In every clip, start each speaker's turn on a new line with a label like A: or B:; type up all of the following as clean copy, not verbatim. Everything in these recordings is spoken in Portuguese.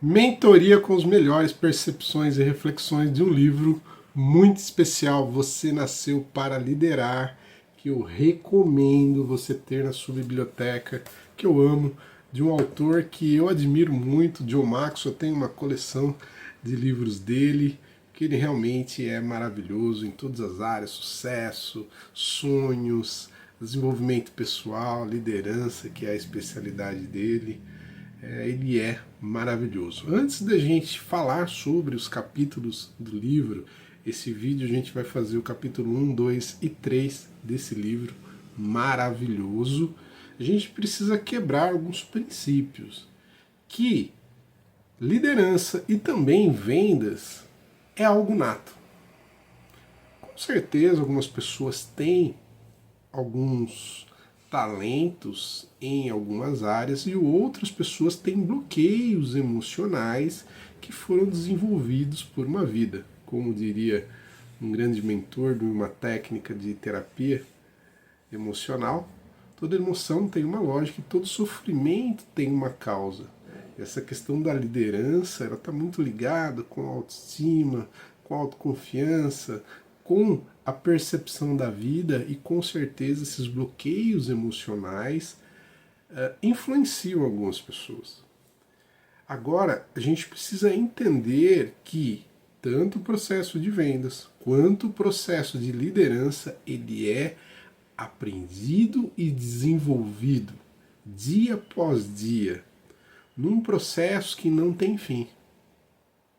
A: Mentoria com os melhores percepções e reflexões de um livro muito especial, Você Nasceu para Liderar, que eu recomendo você ter na sua biblioteca, que eu amo, de um autor que eu admiro muito, John Maxwell. Eu tenho uma coleção de livros dele, que ele realmente é maravilhoso em todas as áreas: sucesso, sonhos, desenvolvimento pessoal, liderança, que é a especialidade dele. Ele é maravilhoso. Antes da gente falar sobre os capítulos do livro, esse vídeo a gente vai fazer o capítulo 1, 2 e 3 desse livro maravilhoso. A gente precisa quebrar alguns princípios que liderança e também vendas é algo nato. Com certeza algumas pessoas têm alguns talentos em algumas áreas e outras pessoas têm bloqueios emocionais que foram desenvolvidos por uma vida. Como diria um grande mentor de uma técnica de terapia emocional, toda emoção tem uma lógica e todo sofrimento tem uma causa. Essa questão da liderança, ela está muito ligada com a autoestima, com a autoconfiança, com a percepção da vida, e com certeza esses bloqueios emocionais influenciam algumas pessoas. Agora, a gente precisa entender que tanto o processo de vendas quanto o processo de liderança, ele é aprendido e desenvolvido dia após dia, num processo que não tem fim.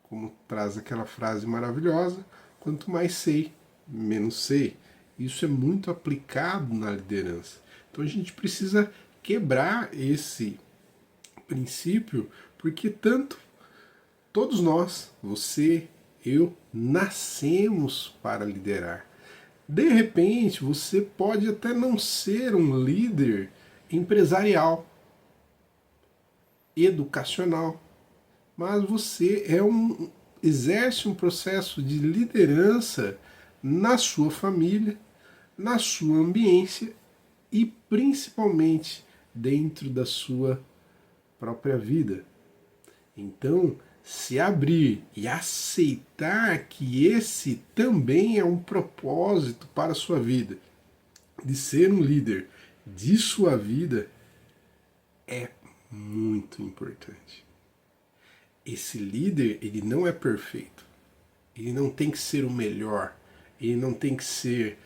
A: Como traz aquela frase maravilhosa: quanto mais sei, menos sei. Isso é muito aplicado na liderança. Então a gente precisa quebrar esse princípio, porque tanto todos nós, você, eu, nascemos para liderar. De repente, você pode até não ser um líder empresarial, educacional, mas você exerce um processo de liderança na sua família, na sua ambiência e principalmente dentro da sua própria vida. Então, se abrir e aceitar que esse também é um propósito para a sua vida, de ser um líder de sua vida, é muito importante. Esse líder, ele não é perfeito. Ele não tem que ser o melhor. Ele não tem que ser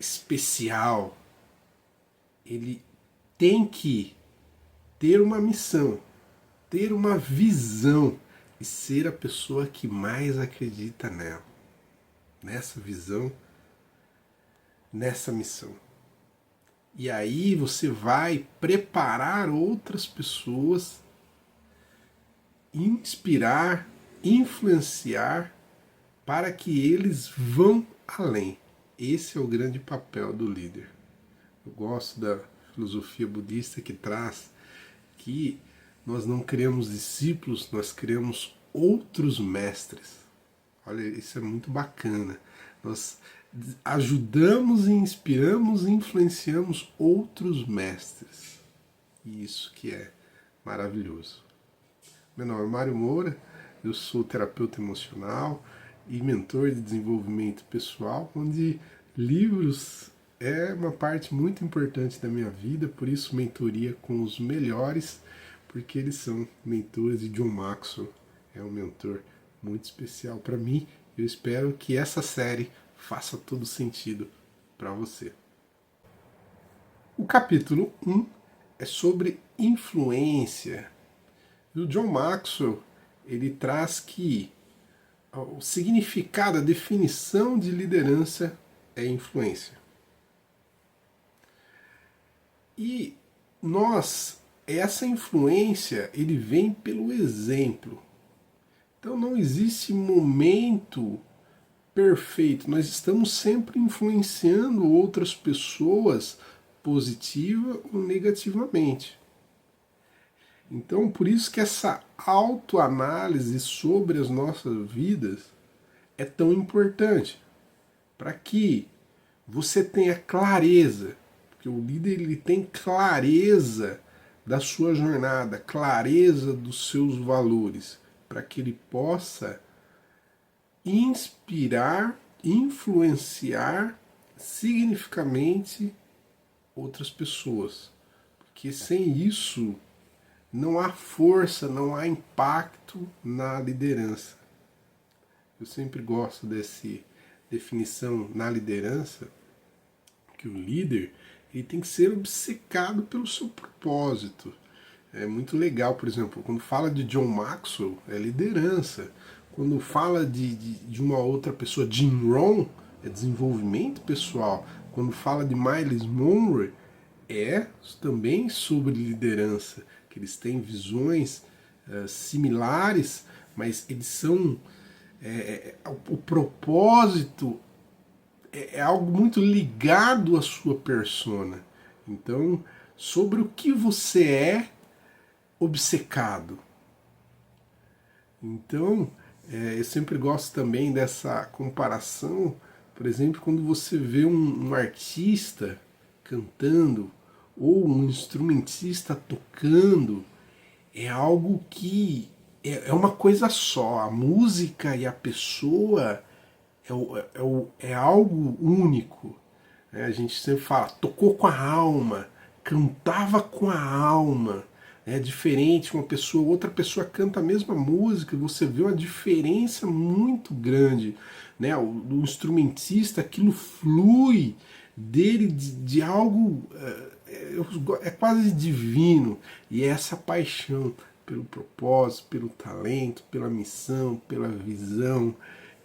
A: especial. Ele tem que ter uma missão, ter uma visão e ser a pessoa que mais acredita nela, nessa visão, nessa missão. E aí você vai preparar outras pessoas, inspirar, influenciar para que eles vão além. Esse é o grande papel do líder. Eu gosto da filosofia budista que traz que nós não criamos discípulos, nós criamos outros mestres. Olha, isso é muito bacana. Nós ajudamos, inspiramos e influenciamos outros mestres. E isso que é maravilhoso. Meu nome é Mário Moura, eu sou terapeuta emocional e mentor de desenvolvimento pessoal, onde livros é uma parte muito importante da minha vida, por isso mentoria com os melhores, porque eles são mentores, e John Maxwell é um mentor muito especial para mim. Eu espero que essa série faça todo sentido para você. O capítulo 1 é sobre influência. O John Maxwell, ele traz que o significado, a definição de liderança é influência. E essa influência, ele vem pelo exemplo. Então não existe momento perfeito. Nós estamos sempre influenciando outras pessoas positiva ou negativamente. Então, por isso que essa autoanálise sobre as nossas vidas é tão importante, para que você tenha clareza, porque o líder ele tem clareza da sua jornada, clareza dos seus valores, para que ele possa inspirar, influenciar significativamente outras pessoas. Porque sem isso não há força, não há impacto na liderança. Eu sempre gosto dessa definição na liderança, que o líder ele tem que ser obcecado pelo seu propósito. É muito legal, por exemplo, quando fala de John Maxwell, é liderança. Quando fala de uma outra pessoa, Jim Rohn, é desenvolvimento pessoal. Quando fala de Miles Monroe, é também sobre liderança, que eles têm visões similares, mas eles são... o propósito é algo muito ligado à sua persona. Então, sobre o que você é obcecado. Então, eu sempre gosto também dessa comparação, por exemplo, quando você vê um artista cantando ou um instrumentista tocando, é algo que é uma coisa só. A música e a pessoa é algo único. A gente sempre fala, tocou com a alma, cantava com a alma. É diferente, outra pessoa canta a mesma música, você vê uma diferença muito grande. Né? O instrumentista, aquilo flui dele de algo é quase divino. E é essa paixão pelo propósito, pelo talento, pela missão, pela visão.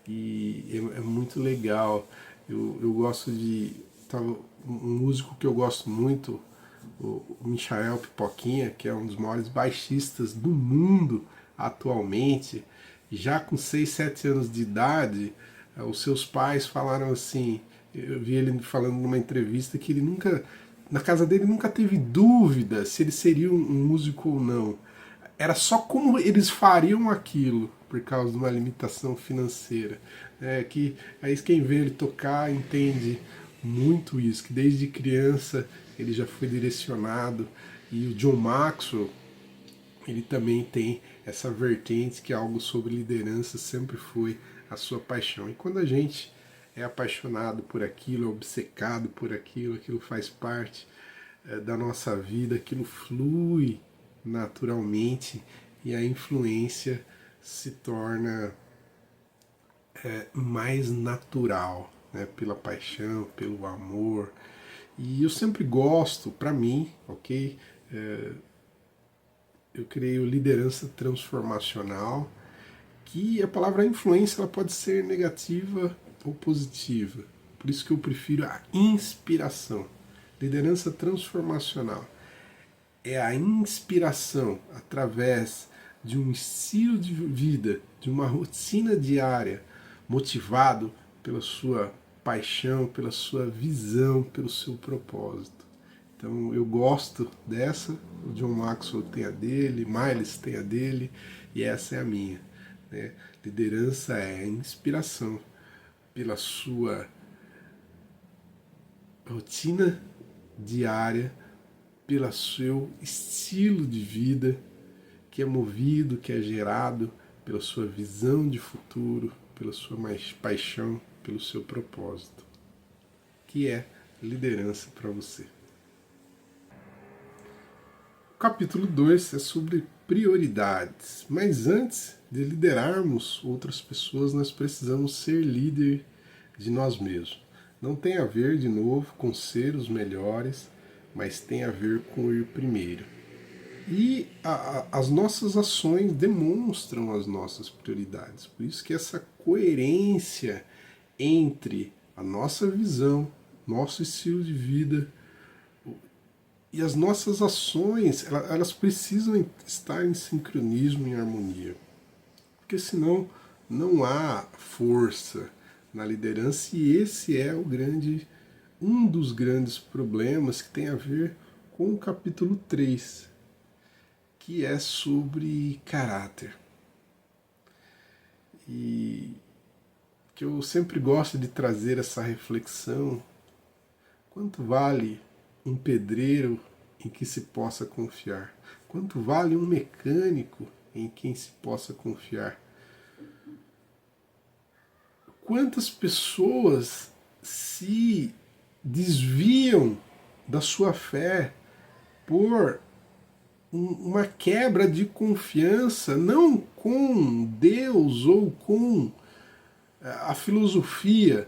A: E é muito legal. Eu gosto de... Um músico que eu gosto muito, o Michael Pipoquinha, que é um dos maiores baixistas do mundo atualmente, já com 6, 7 anos de idade, os seus pais falaram assim, eu vi ele falando numa entrevista que ele nunca, na casa dele nunca teve dúvida se ele seria um músico ou não. Era só como eles fariam aquilo, por causa de uma limitação financeira. Que aí quem vê ele tocar entende muito isso, que desde criança ele já foi direcionado. E o John Maxwell, ele também tem essa vertente que é algo sobre liderança, sempre foi a sua paixão. E quando a gente é apaixonado por aquilo, é obcecado por aquilo, aquilo faz parte da nossa vida, aquilo flui naturalmente e a influência se torna mais natural, né? Pela paixão, pelo amor. E eu sempre gosto, para mim, ok? Eu creio liderança transformacional, que a palavra influência ela pode ser negativa ou positiva. Por isso que eu prefiro a inspiração. Liderança transformacional é a inspiração através de um estilo de vida, de uma rotina diária, motivado pela sua paixão, pela sua visão, pelo seu propósito. Então eu gosto dessa, o John Maxwell tem a dele, Miles tem a dele, e essa é a minha. Né? Liderança é a inspiração pela sua rotina diária, pelo seu estilo de vida, que é movido, que é gerado pela sua visão de futuro, pela sua mais paixão, pelo seu propósito, que é liderança para você. O capítulo 2 é sobre prioridades, mas antes de liderarmos outras pessoas, nós precisamos ser líder de nós mesmos. Não tem a ver, de novo, com ser os melhores, mas tem a ver com ir primeiro. E as nossas ações demonstram as nossas prioridades. Por isso que essa coerência entre a nossa visão, nosso estilo de vida e as nossas ações, elas precisam estar em sincronismo, em harmonia. Porque senão não há força na liderança, e esse é um dos grandes problemas que tem a ver com o capítulo 3, que é sobre caráter. E que eu sempre gosto de trazer essa reflexão: quanto vale um pedreiro em que se possa confiar? Quanto vale um mecânico em quem se possa confiar? Quantas pessoas se desviam da sua fé por uma quebra de confiança, não com Deus ou com a filosofia,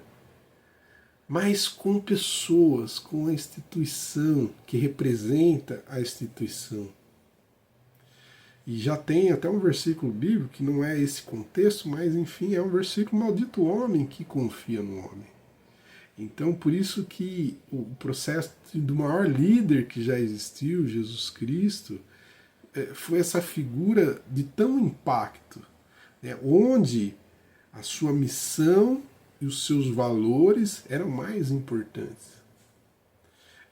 A: mas com pessoas, com a instituição que representa a instituição. E já tem até um versículo bíblico que não é esse contexto, mas enfim, é um versículo: maldito o homem que confia no homem. Então, por isso que o processo do maior líder que já existiu, Jesus Cristo, foi essa figura de tão impacto, né, onde a sua missão e os seus valores eram mais importantes.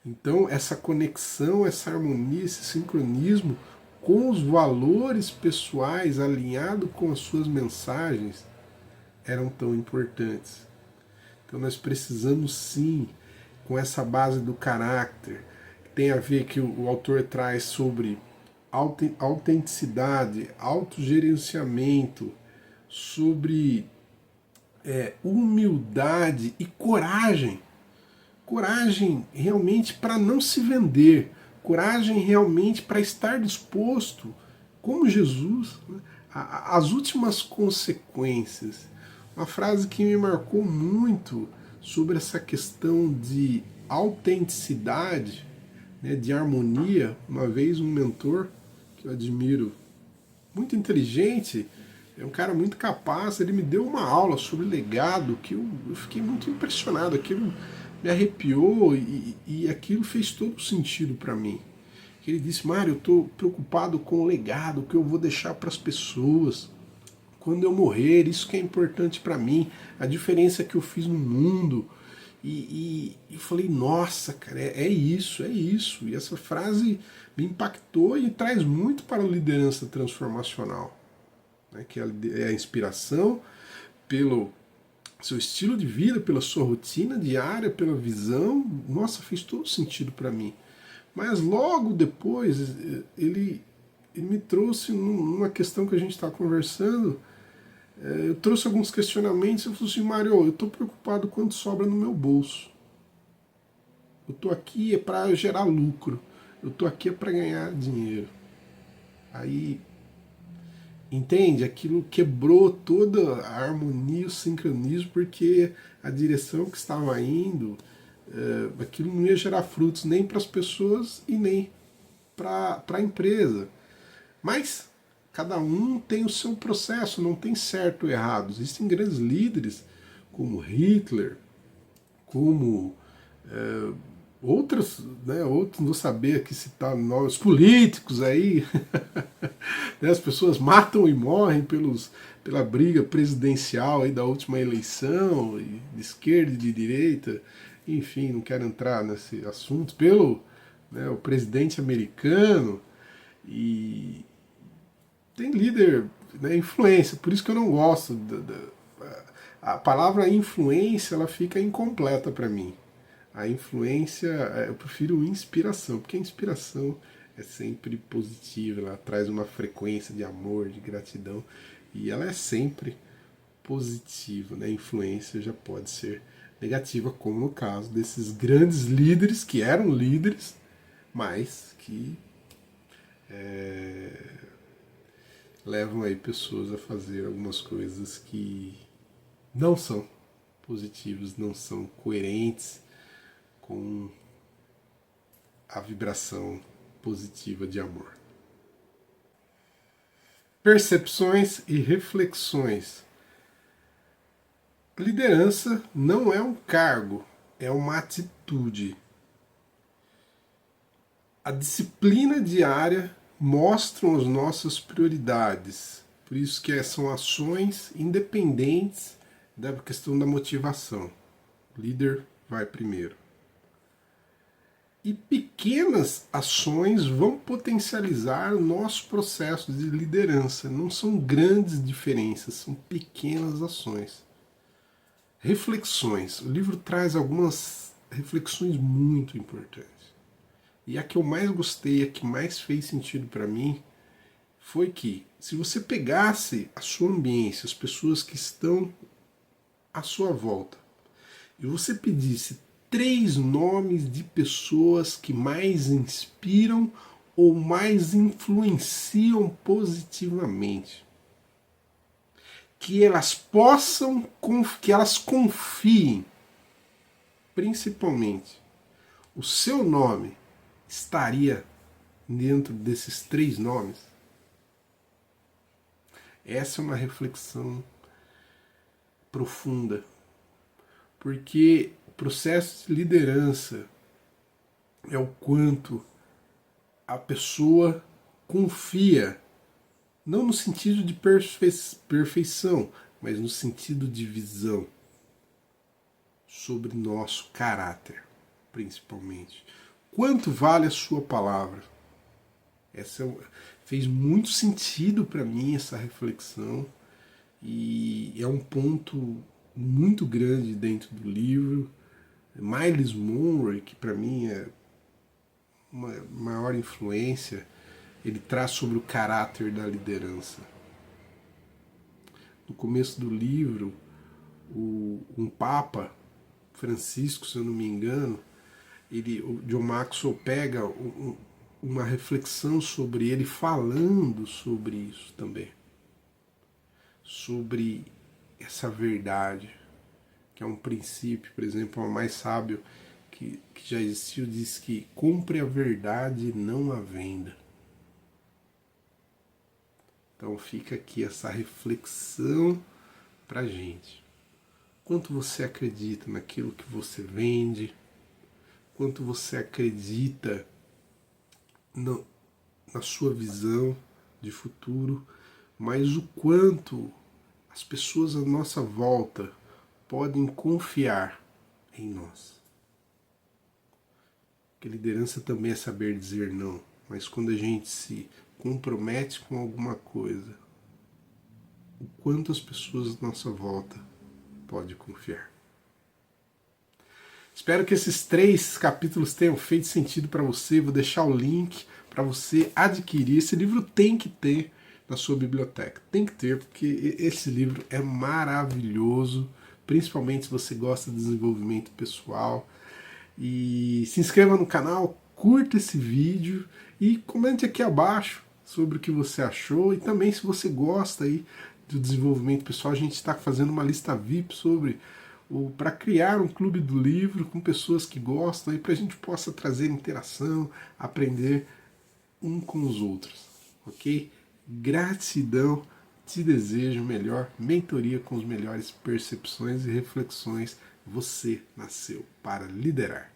A: Então, essa conexão, essa harmonia, esse sincronismo com os valores pessoais alinhado com as suas mensagens eram tão importantes. Então nós precisamos sim, com essa base do caráter, que tem a ver que o autor traz sobre autenticidade, autogerenciamento, sobre humildade e coragem. Coragem realmente para não se vender, coragem realmente para estar disposto, como Jesus, né, às últimas consequências. Uma frase que me marcou muito sobre essa questão de autenticidade, né, de harmonia. Uma vez um mentor que eu admiro, muito inteligente, é um cara muito capaz, ele me deu uma aula sobre legado que eu fiquei muito impressionado, aquilo me arrepiou e aquilo fez todo sentido para mim. Ele disse: Mário, eu estou preocupado com o legado que eu vou deixar para as pessoas quando eu morrer, isso que é importante para mim, a diferença que eu fiz no mundo. E eu falei: nossa, cara, é isso, é isso. E essa frase me impactou e traz muito para a liderança transformacional, né, que é a inspiração pelo seu estilo de vida, pela sua rotina diária, pela visão. Nossa, fez todo sentido para mim. Mas logo depois ele me trouxe numa questão que a gente está conversando, eu trouxe alguns questionamentos. Eu falei assim: Mário, eu estou preocupado quanto sobra no meu bolso. Eu estou aqui para gerar lucro, eu estou aqui para ganhar dinheiro. Aí, entende? Aquilo quebrou toda a harmonia, o sincronismo, porque a direção que estava indo, aquilo não ia gerar frutos nem para as pessoas e nem para a empresa. Mas cada um tem o seu processo, não tem certo ou errado. Existem grandes líderes como Hitler, como outros, não vou saber aqui citar os políticos aí, né, as pessoas matam e morrem pela briga presidencial aí da última eleição, de esquerda e de direita, enfim, não quero entrar nesse assunto, o presidente americano. E tem líder, né, influência, por isso que eu não gosto a palavra influência, ela fica incompleta para mim. A influência, eu prefiro inspiração, porque a inspiração é sempre positiva, ela traz uma frequência de amor, de gratidão, e ela é sempre positiva, né? A influência já pode ser negativa, como no caso desses grandes líderes, que eram líderes, mas que levam aí pessoas a fazer algumas coisas que não são positivas, não são coerentes com a vibração positiva de amor. Percepções e reflexões. Liderança não é um cargo, é uma atitude. A disciplina diária mostra as nossas prioridades. Por isso que são ações independentes da questão da motivação. O líder vai primeiro. E pequenas ações vão potencializar o nosso processo de liderança. Não são grandes diferenças, são pequenas ações. Reflexões. O livro traz algumas reflexões muito importantes. E a que eu mais gostei, a que mais fez sentido para mim, foi que se você pegasse a sua ambiência, as pessoas que estão à sua volta, e você pedisse 3 nomes de pessoas que mais inspiram ou mais influenciam positivamente, que elas possam, que elas confiem, principalmente, o seu nome estaria dentro desses 3 nomes? Essa é uma reflexão profunda, porque o processo de liderança é o quanto a pessoa confia, não no sentido de perfeição, mas no sentido de visão sobre nosso caráter, principalmente. Quanto vale a sua palavra? Fez muito sentido para mim essa reflexão e é um ponto muito grande dentro do livro. Miles Monroe, que para mim é uma maior influência, ele traz sobre o caráter da liderança. No começo do livro, um Papa, Francisco, se eu não me engano, o John Maxwell pega uma reflexão sobre ele falando sobre isso também. Sobre essa verdade, que é um princípio, por exemplo, o mais sábio que já existiu, diz que compre a verdade e não a venda. Então fica aqui essa reflexão pra gente. Quanto você acredita naquilo que você vende? Quanto você acredita na sua visão de futuro? Mas o quanto as pessoas à nossa volta podem confiar em nós? Porque liderança também é saber dizer não, mas quando a gente se compromete com alguma coisa, o quanto as pessoas à nossa volta podem confiar. Espero que esses 3 capítulos tenham feito sentido para você. Vou deixar o link para você adquirir. Esse livro tem que ter na sua biblioteca. Tem que ter, porque esse livro é maravilhoso, principalmente se você gosta de desenvolvimento pessoal. E se inscreva no canal, curta esse vídeo e comente aqui abaixo sobre o que você achou e também se você gosta aí do desenvolvimento pessoal. A gente está fazendo uma lista VIP sobre para criar um clube do livro com pessoas que gostam e para a gente possa trazer interação, aprender um com os outros, ok? Gratidão, te desejo melhor mentoria com as melhores percepções e reflexões. Você nasceu para liderar.